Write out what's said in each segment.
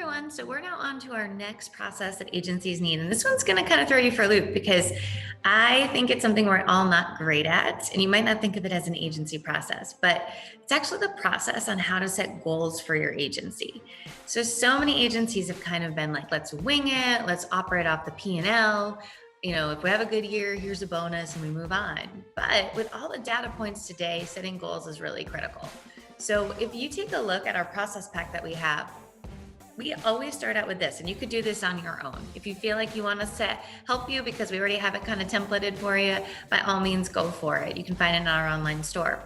Everyone. So we're now on to our next process that agencies need. And this one's going to kind of throw you for a loop because I think it's something we're all not great at. And you might not think of it as an agency process, but it's actually the process on how to set goals for your agency. So many agencies have kind of been like, let's wing it. Let's operate off the P&L. If we have a good year, here's a bonus and we move on. But with all the data points today, setting goals is really critical. So if you take a look at our process pack that we always start out with this, and you could do this on your own. If you feel like you want us to help you because we already have it kind of templated for you, by all means, go for it. You can find it in our online store.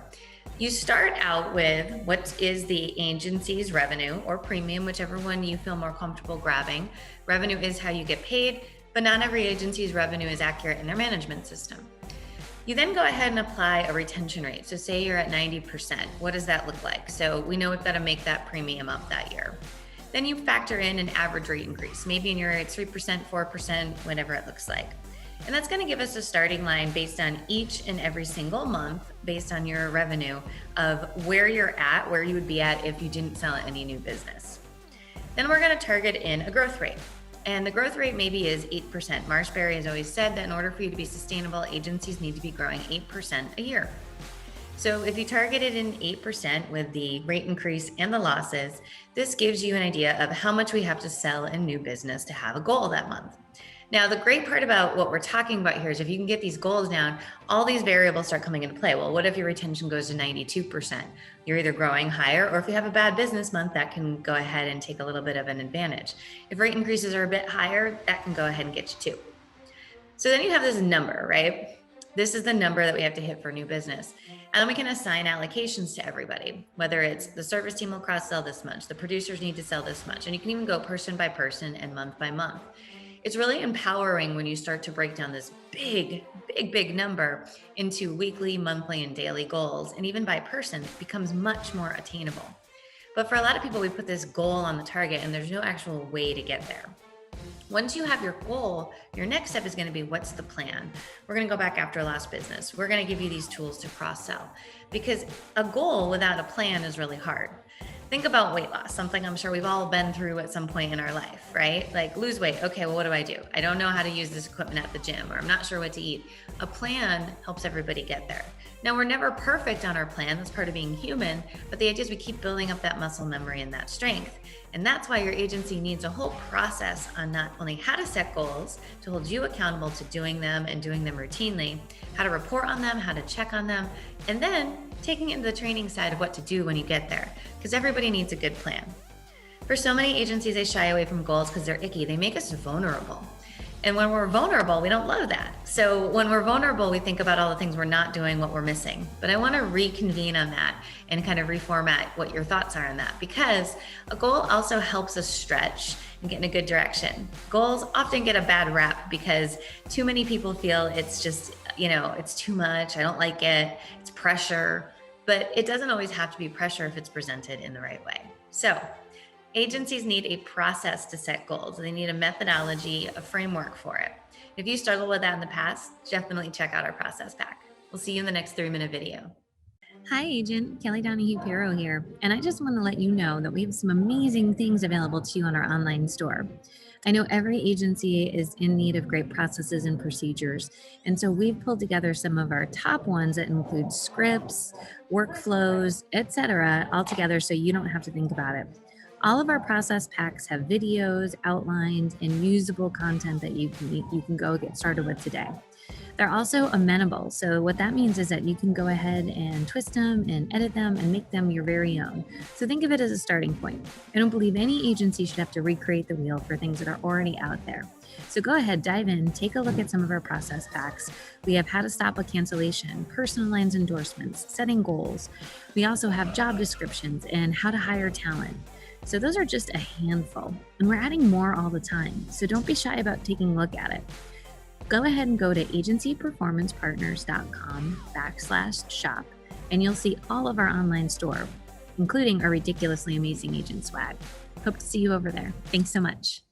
You start out with what is the agency's revenue or premium, whichever one you feel more comfortable grabbing. Revenue is how you get paid, but not every agency's revenue is accurate in their management system. You then go ahead and apply a retention rate. So say you're at 90%. What does that look like? So we know we've got to make that premium up that year. Then you factor in an average rate increase. Maybe in your it's 3%, 4%, whatever it looks like. And that's going to give us a starting line based on each and every single month, based on your revenue of where you're at, where you would be at if you didn't sell any new business. Then we're going to target in a growth rate. And the growth rate maybe is 8%. MarshBerry has always said that in order for you to be sustainable, agencies need to be growing 8% a year. So if you target it in 8% with the rate increase and the losses, this gives you an idea of how much we have to sell in new business to have a goal that month. Now, the great part about what we're talking about here is if you can get these goals down, all these variables start coming into play. Well, what if your retention goes to 92%? You're either growing higher, or if you have a bad business month, that can go ahead and take a little bit of an advantage. If rate increases are a bit higher, that can go ahead and get you too. So then you have this number, right? This is the number that we have to hit for new business. And then we can assign allocations to everybody, whether it's the service team will cross-sell this much, the producers need to sell this much, and you can even go person by person and month by month. It's really empowering when you start to break down this big number into weekly, monthly, and daily goals. And even by person, it becomes much more attainable. But for a lot of people, we put this goal on the target and there's no actual way to get there. Once you have your goal, your next step is going to be, what's the plan? We're going to go back after last business. We're going to give you these tools to cross-sell, because a goal without a plan is really hard. Think about weight loss, something I'm sure we've all been through at some point in our life, right? Like lose weight. Okay, well, what do? I don't know how to use this equipment at the gym, or I'm not sure what to eat. A plan helps everybody get there. Now, we're never perfect on our plan. That's part of being human. But the idea is we keep building up that muscle memory and that strength. And that's why your agency needs a whole process on not only how to set goals, to hold you accountable to doing them and doing them routinely, how to report on them, how to check on them, and then taking it into the training side of what to do when you get there, because everybody needs a good plan. For so many agencies, they shy away from goals because they're icky. They make us vulnerable. And when we're vulnerable, we don't love that. So when we're vulnerable, we think about all the things we're not doing, what we're missing. But I want to reconvene on that and kind of reformat what your thoughts are on that, because a goal also helps us stretch and get in a good direction. Goals often get a bad rap because too many people feel it's just, it's too much. I don't like it. It's pressure. But it doesn't always have to be pressure if it's presented in the right way. So agencies need a process to set goals. They need a methodology, a framework for it. If you struggle with that in the past, definitely check out our process pack. We'll see you in the next 3-minute video. Hi, Agent. Kelly Donahue-Piro here. And I just want to let you know that we have some amazing things available to you on our online store. I know every agency is in need of great processes and procedures. And so we've pulled together some of our top ones that include scripts, workflows, etc., all together so you don't have to think about it. All of our process packs have videos, outlines, and usable content that you can go get started with today. They're also amenable. So what that means is that you can go ahead and twist them and edit them and make them your very own. So think of it as a starting point. I don't believe any agency should have to recreate the wheel for things that are already out there. So go ahead, dive in, take a look at some of our process packs. We have how to stop a cancellation, personalized endorsements, setting goals. We also have job descriptions and how to hire talent. So those are just a handful, and we're adding more all the time. So don't be shy about taking a look at it. Go ahead and go to agencyperformancepartners.com/shop, and you'll see all of our online store, including our ridiculously amazing agent swag. Hope to see you over there. Thanks so much.